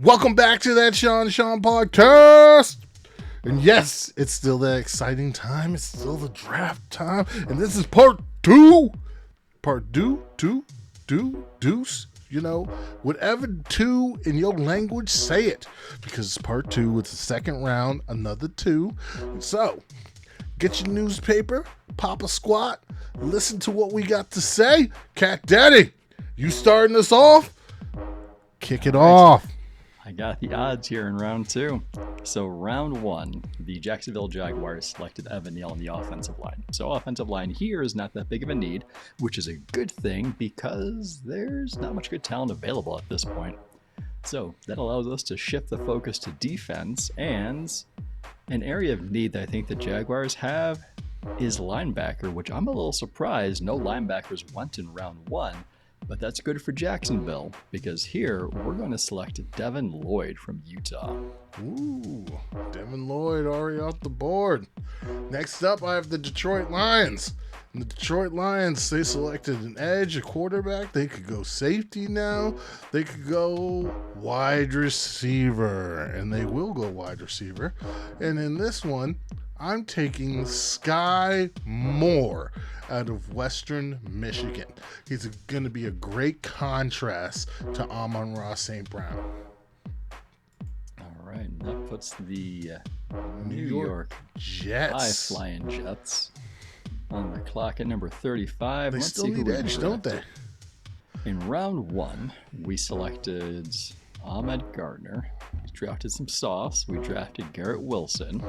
Welcome back to that Sean podcast. And yes, it's still that exciting time. It's still the draft time. And this is part two. Part deuce. You know, whatever two in your language, say it. Because it's part two. It's the second round, another two. So, get your newspaper, pop a squat, listen to what we got to say. Cat Daddy, you starting us off? Kick it off. I got the odds here in round two. So round one, the Jacksonville Jaguars selected Evan Neal on the offensive line. So offensive line here is not that big of a need, which is a good thing because there's not much good talent available at this point. So that allows us to shift the focus to defense, and an area of need that I think the Jaguars have is linebacker, which I'm a little surprised no linebackers went in round one. But that's good for Jacksonville because here we're going to select Devin Lloyd from Utah. Ooh, Devin Lloyd already off the board. Next up, I have the Detroit Lions. And the Detroit Lions, they selected an edge, a quarterback. They could go safety now. They could go wide receiver. And they will go wide receiver. And in this one, I'm taking Sky Moore out of Western Michigan. He's going to be a great contrast to Amon-Ra St. Brown. All right, and that puts the New York Jets, high-flying Jets, on the clock at number 35. They still need edge, don't they? In round one, we selected Ahmed Gardner. We drafted some sauce. We drafted Garrett Wilson.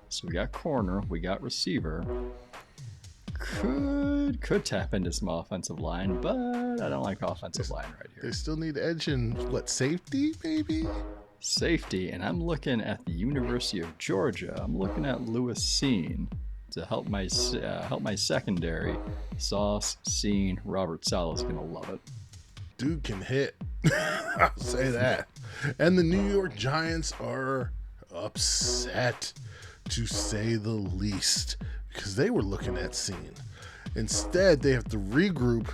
So we got corner, we got receiver. Could tap into some offensive line, but I don't like offensive line right here. They still need edge in, safety, maybe? Safety, and I'm looking at the University of Georgia. I'm looking at Lewis Seen to help my secondary. Sauce, Seen, Robert Saleh's going to love it. Dude can hit. I'll say that. And the New York Giants are upset, to say the least, because they were looking at Seen. Instead, they have to regroup.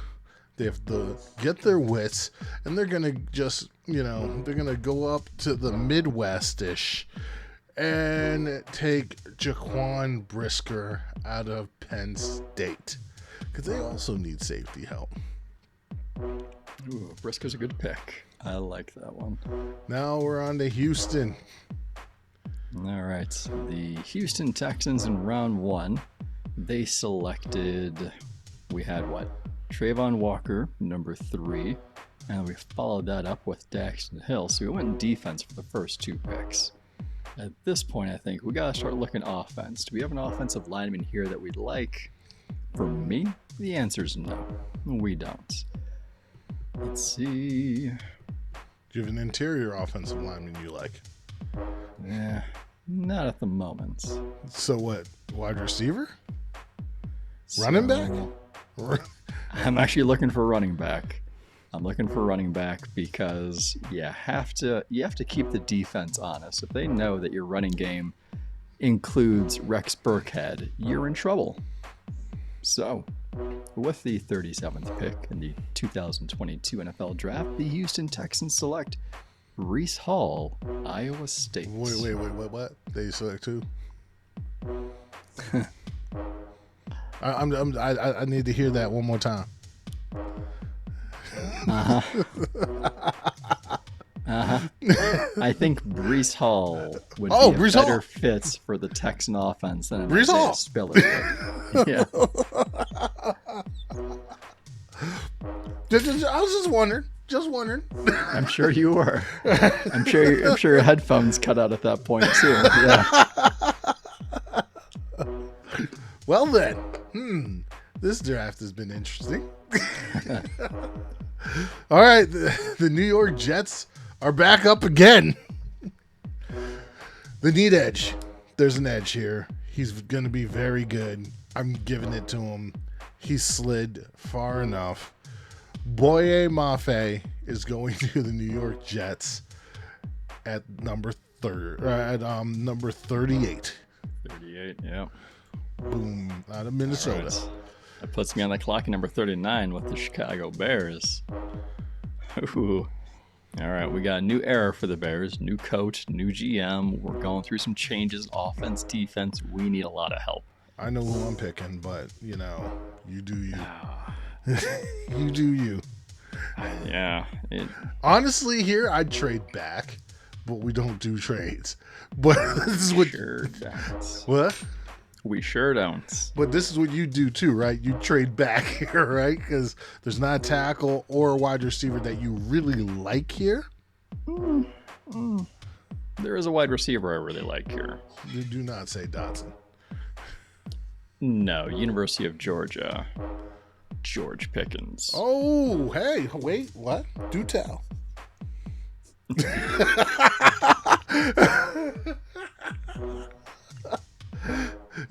They have to get their wits, and they're going to just, they're going to go up to the Midwest-ish and take Jaquan Brisker out of Penn State, because they also need safety help. Ooh, Brisker's a good pick. I like that one. Now we're on to Houston. All right, the Houston Texans in round one, they selected, we had Trayvon Walker, number 3, and we followed that up with Daxton Hill, so we went defense for the first 2 picks. At this point, I think we got to start looking offense. Do we have an offensive lineman here that we'd like? For me, the answer is no, we don't. Let's see. Do you have an interior offensive lineman you like? Yeah, not at the moment. So what? Wide receiver? Running back? I'm actually looking for running back. I'm looking for running back because you have to keep the defense honest. If they know that your running game includes Rex Burkhead, you're in trouble. So, with the 37th pick in the 2022 NFL Draft, the Houston Texans select Reese Hall, Iowa State. Wait, what? They select who? I need to hear that one more time. I think Breece Hall would be a better fit for the Texan offense than Breece Hall. Spiller. Yeah. I was just wondering. I'm sure you were. I'm sure your headphones cut out at that point too. Yeah. Well then, this draft has been interesting. All right, the New York Jets are back up again. They need edge. There's an edge here. He's going to be very good. I'm giving it to him. He slid far enough. Boye Mafe is going to the New York Jets at number 38. 38, yeah. Boom, out of Minnesota. Right. That puts me on the clock at number 39 with the Chicago Bears. Ooh. All right, we got a new era for the Bears, new coach, new GM. We're going through some changes, offense, defense. We need a lot of help. I know who I'm picking, but, you do you. You do you. Yeah. Honestly, here, I'd trade back, but we don't do trades. But this is what... Sure don't. What? We sure don't. But this is what you do too, right? You trade back here, right? Because there's not a tackle or a wide receiver that you really like here. There is a wide receiver I really like here. You do not say Dotson. No, University of Georgia. George Pickens. Oh, hey, wait, what? Do tell.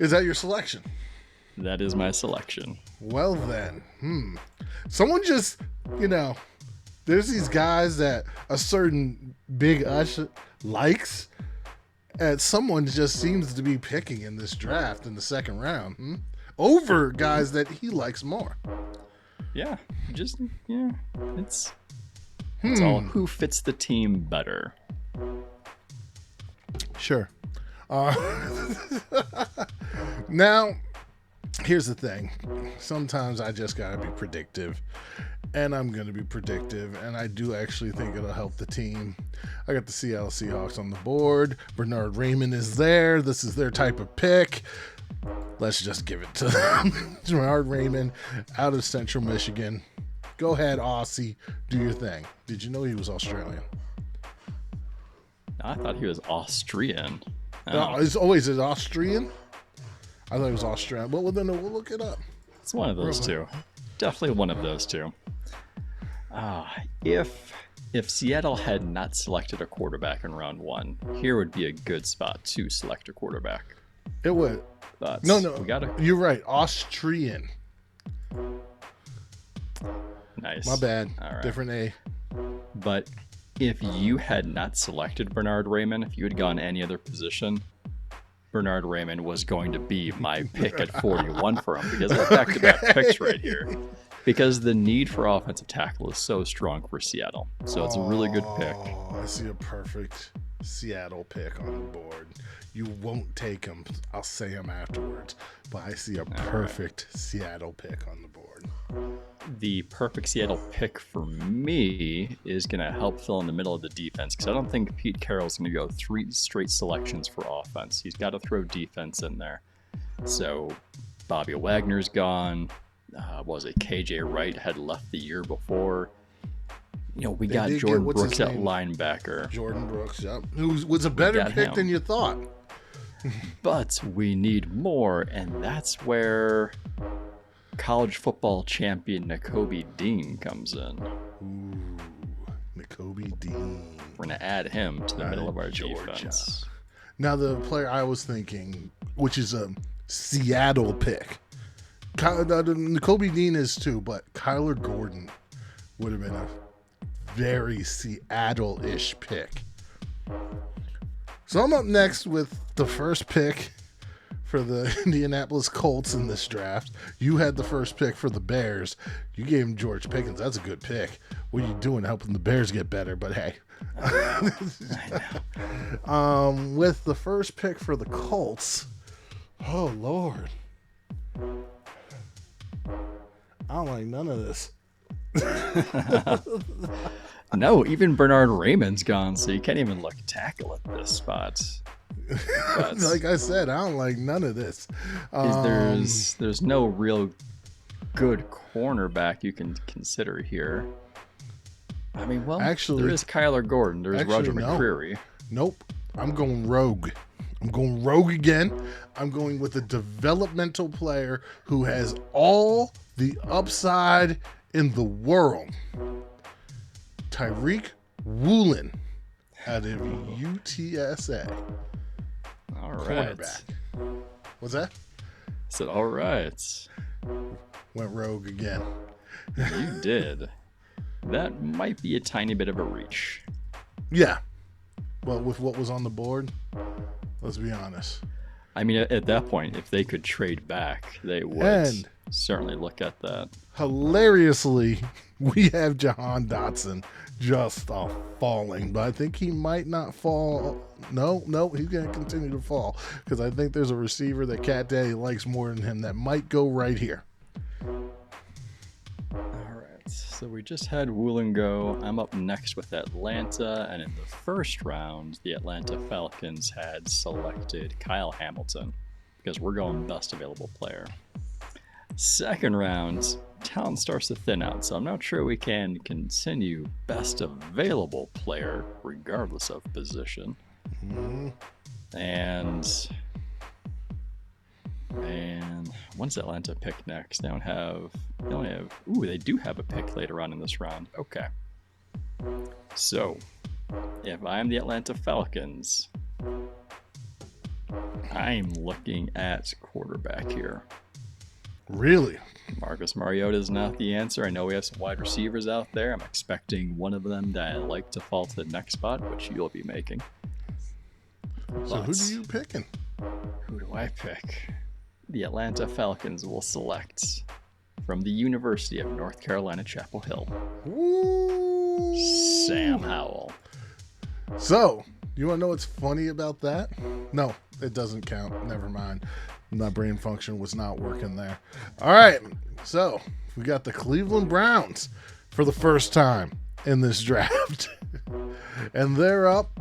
Is that your selection? That is my selection. Well then, someone just, there's these guys that a certain Big Ush likes, and someone just seems to be picking in this draft in the second round, over guys that he likes more. Yeah, it's all who fits the team better. Sure. Now, here's the thing. Sometimes I just gotta be predictive, and I'm gonna be predictive, and I do actually think it'll help the team. I got the Seattle Seahawks on the board. Bernard Raymond is there. This is their type of pick. Let's just give it to them. Bernard Raymond out of Central Michigan. Go ahead, Aussie. Do your thing. Did you know he was Australian? I thought he was Austrian. It's always an Austrian? I thought it was Australian. Well, then we'll look it up. It's one of those two. Definitely one of those two. If Seattle had not selected a quarterback in round one, here would be a good spot to select a quarterback. It would. But No. You're right. Austrian. Nice. My bad. All right. Different A. But if you had not selected Bernard Raymond, if you had gone any other position, Bernard Raymond was going to be my pick at 41 for him because of back-to-back picks right here. Because the need for offensive tackle is so strong for Seattle. So it's a really good pick. Oh, I see a perfect Seattle pick on the board. You won't take him. I'll say him afterwards. But I see a perfect Seattle pick on the board. The perfect Seattle pick for me is going to help fill in the middle of the defense because I don't think Pete Carroll's going to go 3 straight selections for offense. He's got to throw defense in there. So Bobby Wagner's gone. KJ Wright had left the year before. We got Jordan Brooks at linebacker. Jordan Brooks, yep. Who was a better pick than you thought. But we need more, and that's where college football champion Nakobe Dean comes in. Ooh, Nakobe Dean. We're going to add him to the middle of our defense. Now, the player I was thinking, which is a Seattle pick. Nakobe Dean is too, but Kyler Gordon would have been a very Seattle-ish pick. So I'm up next with the first pick for the Indianapolis Colts in this draft. You had the first pick for the Bears. You gave him George Pickens. That's a good pick. What are you doing helping the Bears get better? But hey. With the first pick for the Colts, oh, Lord. I don't like none of this. No, even Bernard Raymond's gone, so you can't even look tackle at this spot. But like I said, I don't like none of this. There's no real good cornerback you can consider here. I mean, well, actually, there is Kyler Gordon. There is Roger McCreary. Nope. I'm going rogue. I'm going rogue again. I'm going with a developmental player who has all the upside in the world. Tyreek Woolen out of UTSA. All right. Cornerback. What's that? I said, all right. Went rogue again. You did. That might be a tiny bit of a reach. Yeah. Well, with what was on the board, let's be honest. I mean, at that point, if they could trade back, they would. And certainly look at that. Hilariously, we have Jahan Dotson just falling, but I think he might not fall. No, he's going to continue to fall because I think there's a receiver that Cat Daddy likes more than him that might go right here. All right, so we just had Woolen. I'm up next with Atlanta, and in the first round, the Atlanta Falcons had selected Kyle Hamilton because we're going best available player. Second round, talent starts to thin out, so I'm not sure we can continue best available player regardless of position. Mm-hmm. And when's Atlanta pick next? They do have a pick later on in this round. Okay. So, if I'm the Atlanta Falcons, I'm looking at quarterback here. Really? Marcus Mariota is not the answer. I know we have some wide receivers out there. I'm expecting one of them that I like to fall to the next spot, which you'll be making. So who do you picking? Who do I pick? The Atlanta Falcons will select from the University of North Carolina, Chapel Hill. Ooh. Sam Howell. So, you want to know what's funny about that? No, it doesn't count. Never mind. My brain function was not working there. All right, so we got the Cleveland Browns for the first time in this draft. And they're up.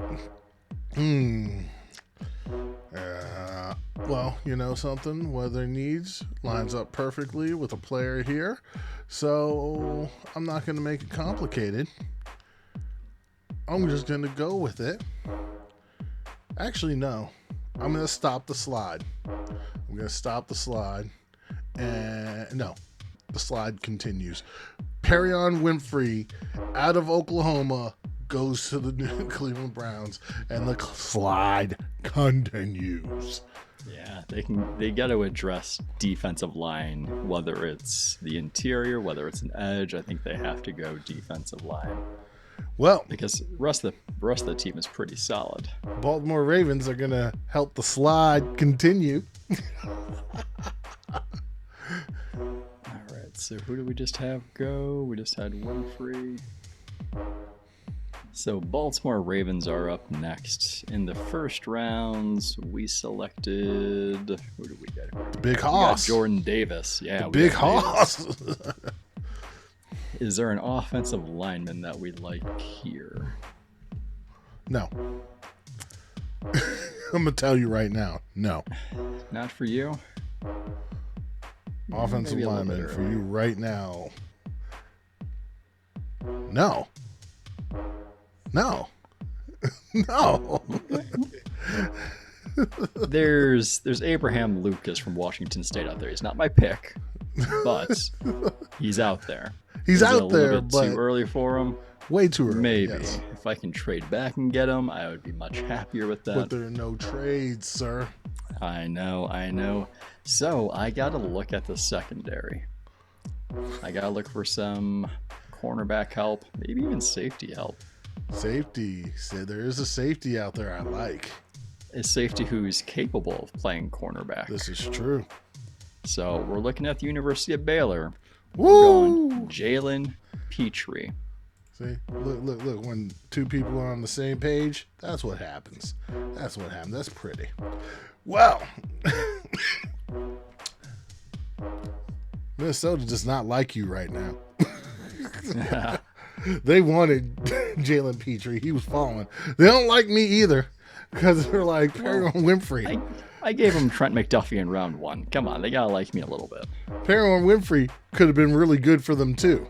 Well, you know something? Weather needs lines up perfectly with a player here. So I'm not going to make it complicated. I'm just going to go with it. Actually, no. I'm going to stop the slide. I'm going to stop the slide. And no, the slide continues. Parham Winfrey out of Oklahoma goes to the Cleveland Browns, and the slide continues. Yeah, they got to address defensive line, whether it's the interior, whether it's an edge. I think they have to go defensive line. Well, because the rest of the team is pretty solid. Baltimore Ravens are going to help the slide continue. All right, so who do we just have go? We just had Winfrey. So Baltimore Ravens are up next. In the first rounds, we selected... Who did we get? The Big Hoss. Jordan Davis. Yeah, the Big Hoss. Is there an offensive lineman that we like here? No. I'm going to tell you right now, no. Not for you? Offensive lineman for you right now. No. No. No. There's Abraham Lucas from Washington State out there. He's not my pick, but he's out there. He's out a there, little bit but too early for him. Way too early. Maybe. Yes. If I can trade back and get him, I would be much happier with that. But there are no trades, sir. I know. So I got to look at the secondary. I got to look for some cornerback help, maybe even safety help. Safety. So there is a safety out there I like. A safety who's capable of playing cornerback. This is true. So we're looking at the University of Baylor. Woo! Jalen Petrie. See, look. When two people are on the same page, that's what happens. That's pretty. Well, Minnesota does not like you right now. They wanted Jalen Petrie. He was falling. They don't like me either because they're like Parham Winfrey. I gave him Trent McDuffie in round 1. Come on, they gotta like me a little bit. Parham Winfrey could have been really good for them too.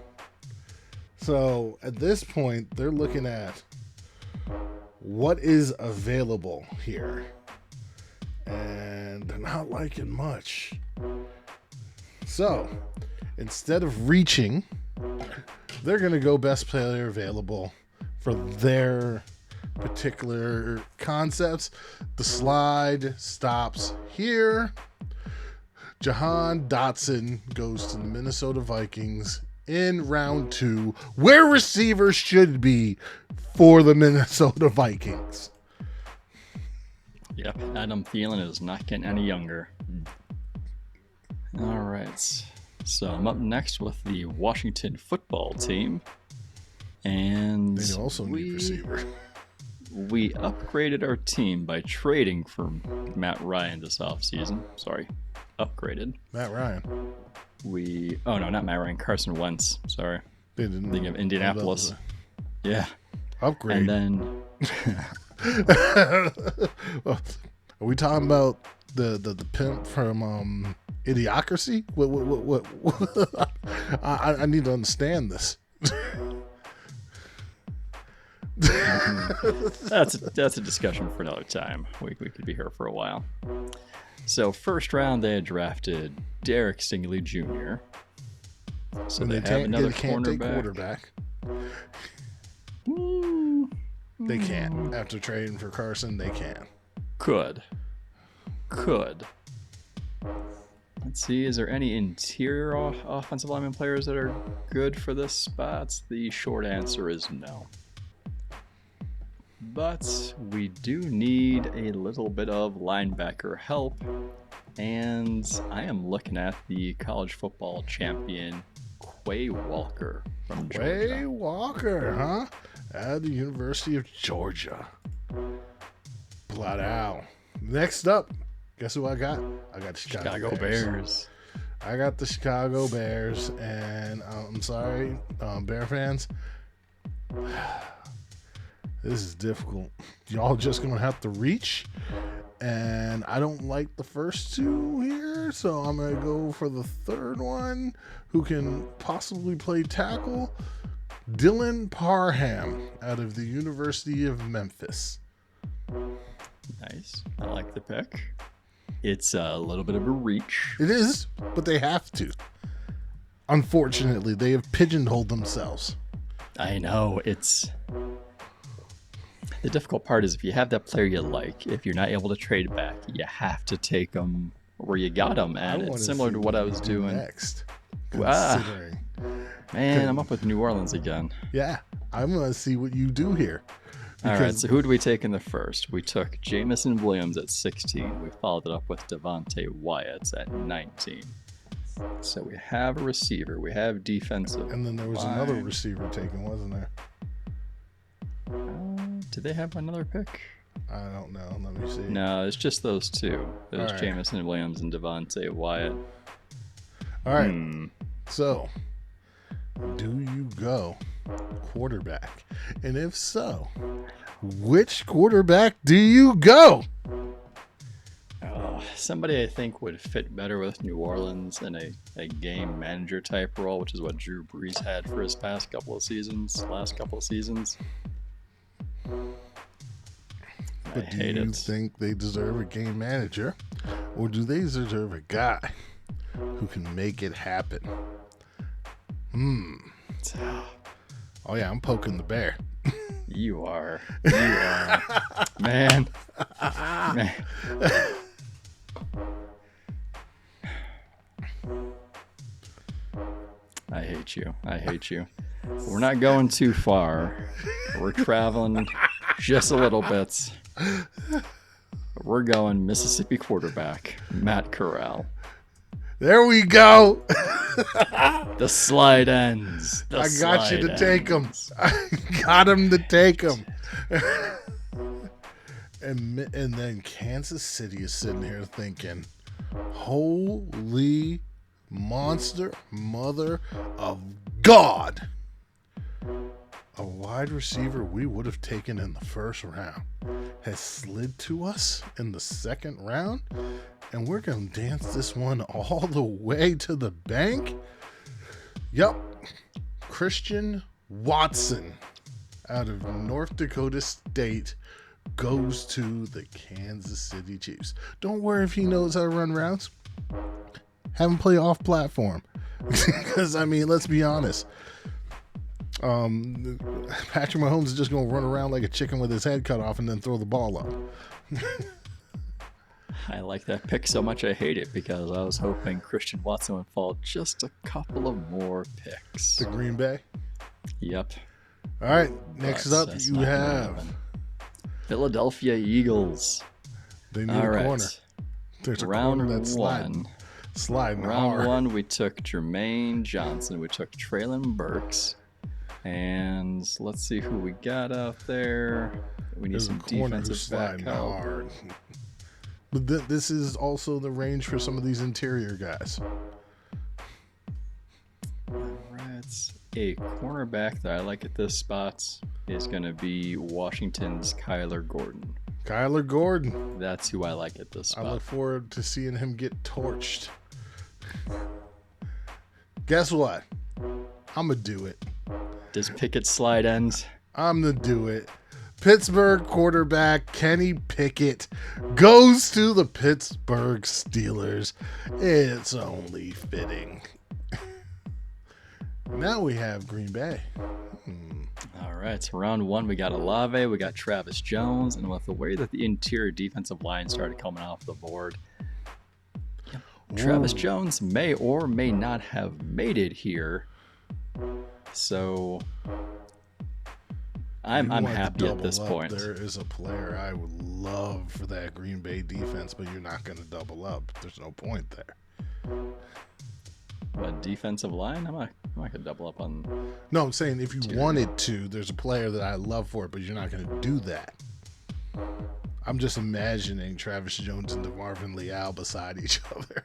So at this point, they're looking at what is available here. And they're not liking much. So instead of reaching, they're going to go best player available for their particular concepts. The slide stops here. Jahan Dotson goes to the Minnesota Vikings in round 2, where receivers should be for the Minnesota Vikings. Yep, Adam Thielen is not getting any younger. All right. So I'm up next with the Washington football team. And They also need receiver. We upgraded our team by trading for Matt Ryan this offseason. Sorry, upgraded. Matt Ryan. Oh no, not Matt Ryan, Carson Wentz. Sorry. Thinking of Indianapolis. Yeah. Upgrade. And then are we talking about the pimp from Idiocracy? What I need to understand this. That's a discussion for another time. We could be here for a while. So first round they had drafted Derek Stingley Jr. So and they have another quarterback. They can't. After trading for Carson, they can. Could. Let's see, is there any interior offensive lineman players that are good for this spot? The short answer is no. But we do need a little bit of linebacker help, and I am looking at the college football champion Quay Walker from Georgia. Quay Walker, huh? At the University of Georgia. Flat out. Next up, guess who I got? I got the Chicago Bears. I got the Chicago Bears, and I'm sorry, Bear fans. This is difficult. Y'all just gonna have to reach, and I don't like the first two here, so I'm gonna go for the third one, who can possibly play tackle. Dylan Parham out of the University of Memphis. Nice. I like the pick. It's a little bit of a reach. It is, but they have to. Unfortunately, they have pigeonholed themselves. I know. It's the difficult part is if you have that player you like, if you're not able to trade back, you have to take them where you got them. And it's similar to what I was doing next. Man, I'm up with New Orleans again. Yeah, I'm going to see what you do here. All right, so who do we take in the first? We took Jamison Williams at 16. We followed it up with Devontae Wyatt at 19. So we have a receiver. We have defensive. And then there was another receiver taken, wasn't there? Did they have another pick? I don't know. Let me see. No, it's just those two. There's Jamison Williams and Devontae Wyatt. All right. So, do you go quarterback? And if so, which quarterback do you go? Somebody I think would fit better with New Orleans in a game manager type role, which is what Drew Brees had for his last couple of seasons. But do you think they deserve a game manager, or do they deserve a guy who can make it happen? Oh yeah, I'm poking the bear. You are. Man. I hate you. We're not going too far. We're traveling just a little bit. We're going Mississippi quarterback, Matt Corral. There we go. The slide ends. I got you to take him. I got him to take him. And then Kansas City is sitting here thinking, holy monster mother of God. A wide receiver we would have taken in the first round has slid to us in the second round, and we're going to dance this one all the way to the bank. Yep. Christian Watson out of North Dakota State goes to the Kansas City Chiefs. Don't worry if he knows how to run routes. Have him play off platform. Because, I mean, let's be honest. Patrick Mahomes is just going to run around like a chicken with his head cut off and then throw the ball up. I like that pick so much I hate it because I was hoping Christian Watson would fall just a couple of more picks. To Green Bay? Yep. All right, next up you have Philadelphia Eagles. They need a corner. There's a round corner that's Sliding Round hard. 1, we took Jermaine Johnson. We took Traylon Burks. And let's see who we got out there. We need There's some a corner who's defensive sliding backup. hard. But this is also the range for some of these interior guys. Alright. A cornerback that I like at this spot is going to be Washington's Kyler Gordon. Kyler Gordon. That's who I like at this spot. I look forward to seeing him get torched. Guess what? I'm going to do it. Does Pickett slide end? I'm going to do it. Pittsburgh quarterback Kenny Pickett goes to the Pittsburgh Steelers. It's only fitting. Now we have Green Bay. All right, so round 1, we got Olave, we got Travis Jones, and with the way that the interior defensive line started coming off the board, Travis Jones may or may not have made it here. So I'm happy at this point. There is a player I would love for that Green Bay defense, but you're not going to double up. There's no point there. But defensive line, I'm not going to double up on. No, I'm saying if you wanted to, there's a player that I love for it, but you're not going to do that. I'm just imagining Travis Jones and DeMarvin Leal beside each other.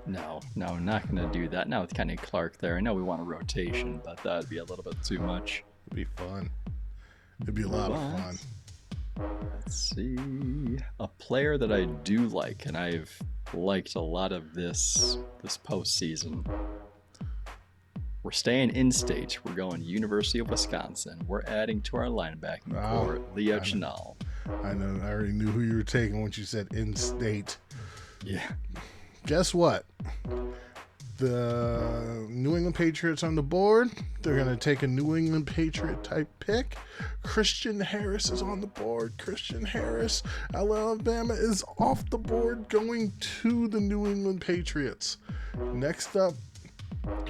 No, not going to do that. Now with Kenny Clark there, I know we want a rotation, but that'd be a little bit too much. It'd be fun. It'd be a lot of fun. Let's see. A player that I do like, and I've liked a lot of this postseason. We're staying in-state. We're going University of Wisconsin. We're adding to our linebacking core, Leo Chenal. I know. I already knew who you were taking once you said in-state. Yeah. Guess what? The New England Patriots on the board. They're going to take a New England Patriot type pick. Christian Harris is on the board. Christian Harris, Alabama, is off the board going to the New England Patriots. Next up,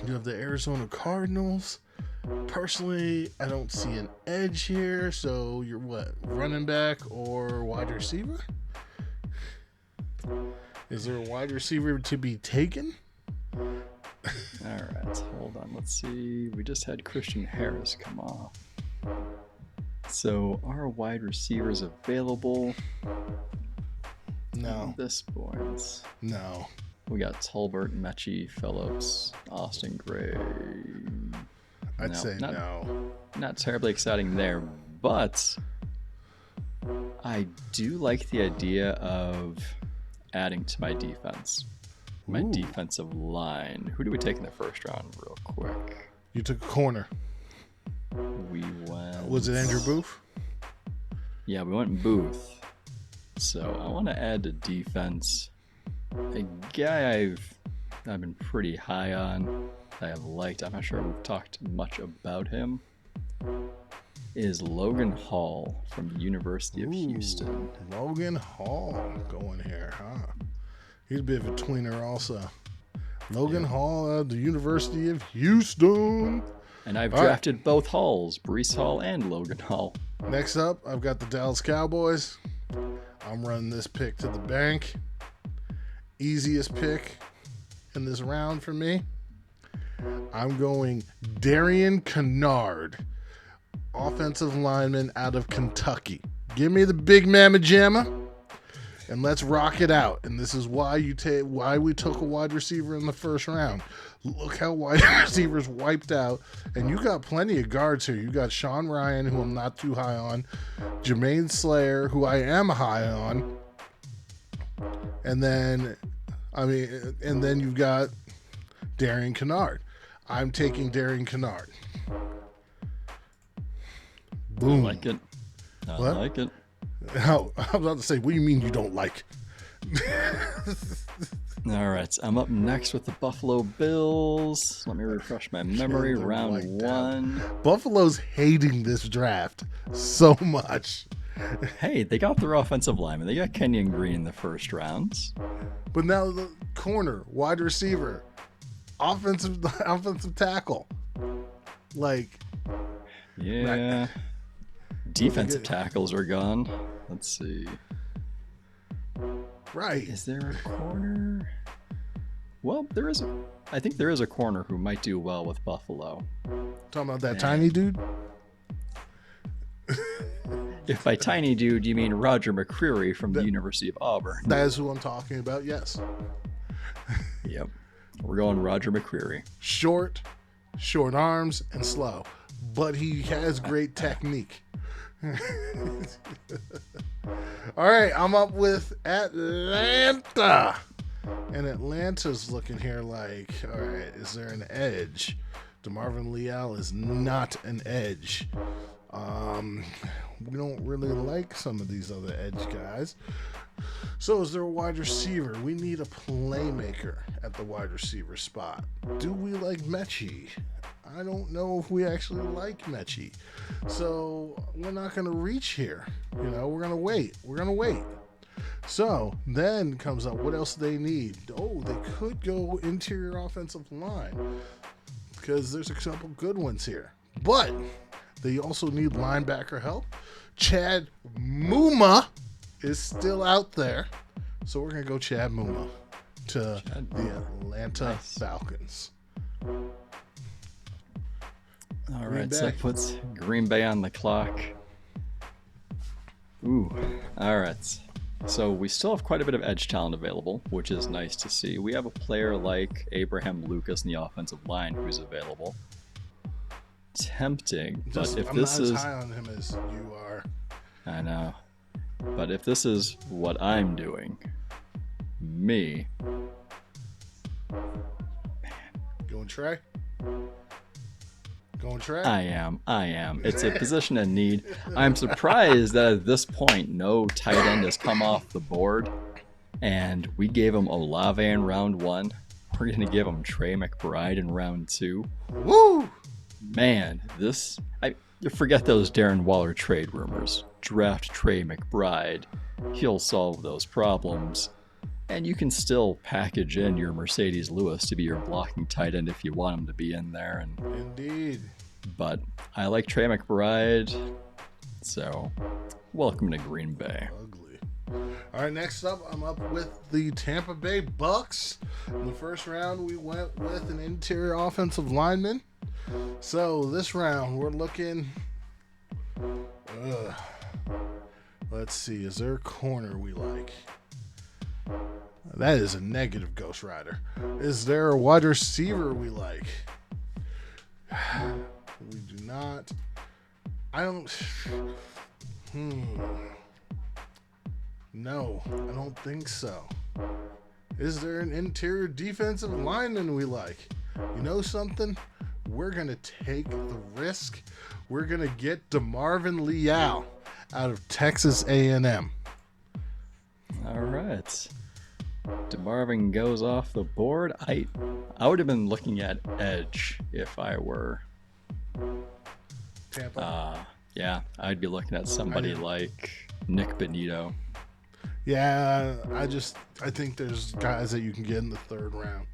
you have the Arizona Cardinals. Personally, I don't see an edge here. So you're what? Running back or wide receiver? Is there a wide receiver to be taken? All right, hold on. Let's see. We just had Christian Harris come off. So are wide receivers available? No. At this point. No. We got Tolbert, Mechie, Phillips, Austin Gray. I'd say no. Not terribly exciting there, but I do like the idea of adding to my defense. My defensive line. Who do we take in the first round real quick? You took a corner. We went... Was it Andrew Booth? Yeah, we went Booth. So I want to add to defense a guy I've been pretty high on, I have liked. I'm not sure we've talked much about him. Is Logan Hall from the University of Houston. Logan Hall going here, huh? He's a bit of a tweener also. Logan Hall at the University of Houston. And I've drafted both Halls, Reese Hall and Logan Hall. Next up, I've got the Dallas Cowboys. I'm running this pick to the bank. Easiest pick in this round for me. I'm going Darian Kennard, offensive lineman out of Kentucky. Give me the big mamma jamma, and let's rock it out. And this is why why we took a wide receiver in the first round. Look how wide receivers wiped out, and you got plenty of guards here. You got Sean Ryan, who I'm not too high on, Jermaine Slayer, who I am high on, and then you've got Darian Kennard. I'm taking Darian Kennard. Boom. I like it. I What? like it. I was about to say, what do you mean you don't like? All right, I'm up next with the Buffalo Bills. Let me refresh my memory. They're Round wiped out. 1. Buffalo's hating this draft so much. Hey, they got their offensive lineman. They got Kenyon Green in the first round. But now the corner, wide receiver, offensive tackle. Like, Yeah. Defensive tackles are gone. Let's see. right. Is there a corner? Well, I think there is a corner who might do well with Buffalo. Talking about that tiny dude? If by tiny dude you mean Roger McCreary from the University of Auburn. That is who I'm talking about, yes. Yep. We're going Roger McCreary. Short arms, and slow. But he has great technique. All right, I'm up with Atlanta. And Atlanta's looking here like, all right, is there an edge? DeMarvin Leal is not an edge. We don't really like some of these other edge guys. So is there a wide receiver? We need a playmaker at the wide receiver spot. Do we like Mechie? I don't know if we actually like Mechie. So we're not going to reach here. We're going to wait. So then comes up, what else do they need? Oh, they could go interior offensive line because there's a couple good ones here. But they also need linebacker help. Chad Muma is still out there. So we're going to go Chad Muma to the Atlanta Falcons. All right, so that puts Green Bay on the clock. Ooh, all right. So we still have quite a bit of edge talent available, which is nice to see. We have a player like Abraham Lucas in the offensive line who's available. Tempting, but if this is... I'm not as high on him as you are. I know. But if this is what I'm doing, me... Going try? I am. It's a position in need. I'm surprised that at this point, no tight end has come off the board. And we gave him Olave in round 1. We're going to give him Trey McBride in round 2. Woo! Man, you forget those Darren Waller trade rumors. Draft Trey McBride. He'll solve those problems. And you can still package in your Mercedes Lewis to be your blocking tight end if you want him to be in there. Indeed. But I like Trey McBride, so welcome to Green Bay. Ugly. All right, next up, I'm up with the Tampa Bay Bucks. In the first round, we went with an interior offensive lineman. So this round, we're looking... let's see, is there a corner we like? That is a negative Ghost Rider. Is there a wide receiver we like? We do not. I don't. No, I don't think so. Is there an interior defensive lineman we like? You know something? We're going to take the risk. We're going to get DeMarvin Leal out of Texas A&M. All right. DeMarvin goes off the board. I would have been looking at edge if I were Tampa. Yeah, I'd be looking at somebody like Nick Benito. Yeah, I think there's guys that you can get in the third round.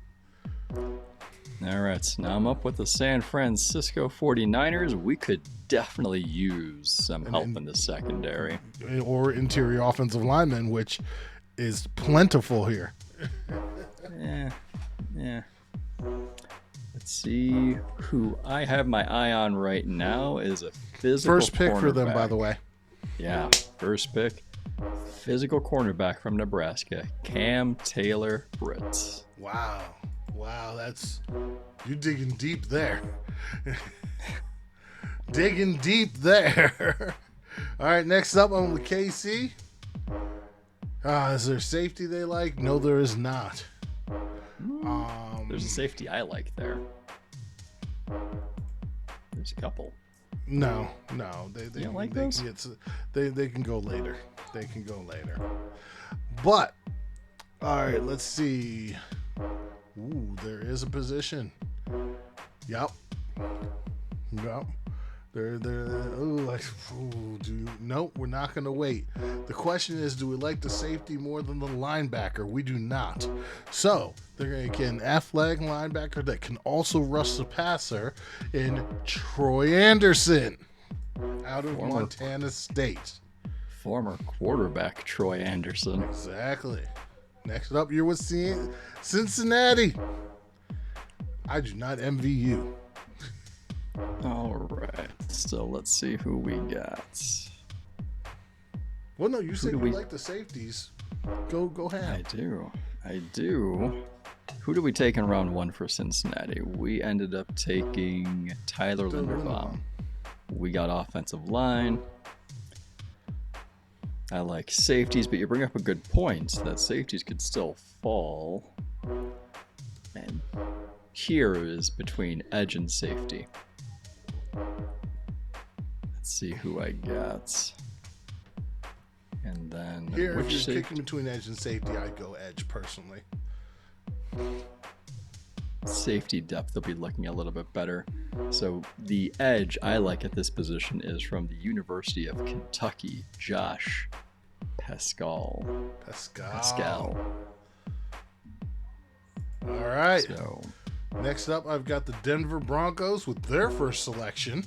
All right, now I'm up with the San Francisco 49ers. We could definitely use some help in the secondary. Or interior offensive linemen, which is plentiful here. Yeah. Let's see who I have my eye on right now is a physical first pick for them, by the way. Yeah, first pick. Physical cornerback from Nebraska, Cam Taylor-Britt. Wow, that's... You're digging deep there. Digging deep there. All right, next up on the KC. Is there safety they like? No, there is not. There's a safety I like there. There's a couple. No. They don't like they those? They can go later. But all right, let's see. Ooh, there is a position. Yep. Nope, we're not going to wait. The question is, do we like the safety more than the linebacker? We do not. So they're going to get an athletic linebacker that can also rush the passer in Troy Anderson out of Montana State. Former quarterback Troy Anderson. Exactly. Next up, you're with Cincinnati. I do not envy you. All right. So let's see who we got. Well, no, you said you like the safeties. Go ahead. I do. Who do we take in round 1 for Cincinnati? We ended up taking Tyler Linderbaum. We got offensive line. I like safeties, but you bring up a good point that safeties could still fall. And here is between edge and safety. Let's see who I got. And then here, if you're kicking between edge and safety, I'd go edge personally. Safety depth, they'll be looking a little bit better. So the edge I like at this position is from the University of Kentucky, Josh Pascal. All right. So next up, I've got the Denver Broncos with their first selection.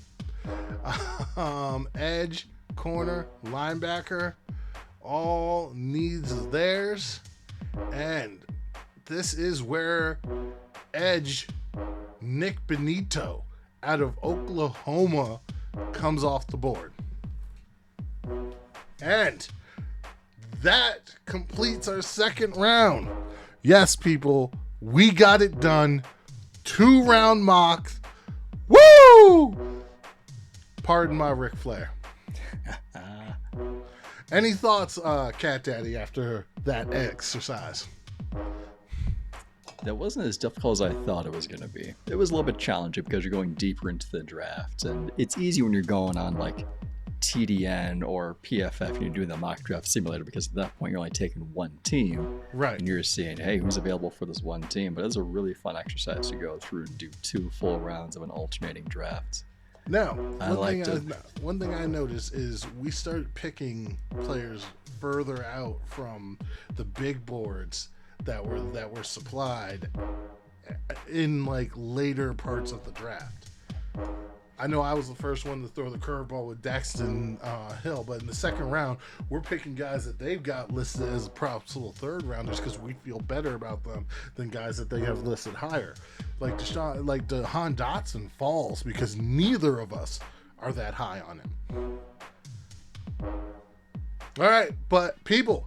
Edge, corner, linebacker, all needs theirs. And this is where edge Nick Benito out of Oklahoma comes off the board. And that completes our second round. Yes, people, we got it done. 2-round mock. Woo! Pardon my Ric Flair. Any thoughts, Cat Daddy, after that exercise? that wasn't as difficult as I thought it was going to be. It was a little bit challenging because you're going deeper into the draft, and it's easy when you're going on like TDN or PFF and you're doing the mock draft simulator, because at that point you're only taking one team, right? And you're seeing, hey, who's available for this one team. But it's a really fun exercise to go through and do 2 full rounds of an alternating draft. Now, one thing I noticed is we started picking players further out from the big boards that were supplied in like later parts of the draft. I know I was the first one to throw the curveball with Daxton Hill, but in the second round, we're picking guys that they've got listed as possible third rounders because we feel better about them than guys that they have listed higher. Like DeHaan Dotson falls because neither of us are that high on him. All right, but people,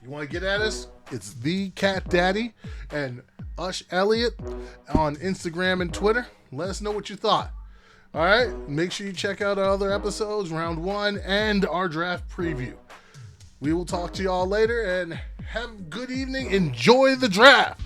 you want to get at us? It's the Cat Daddy and Ush Elliott on Instagram and Twitter. Let us know what you thought. All right, make sure you check out our other episodes, round 1, and our draft preview. We will talk to you all later, and have a good evening. Enjoy the draft.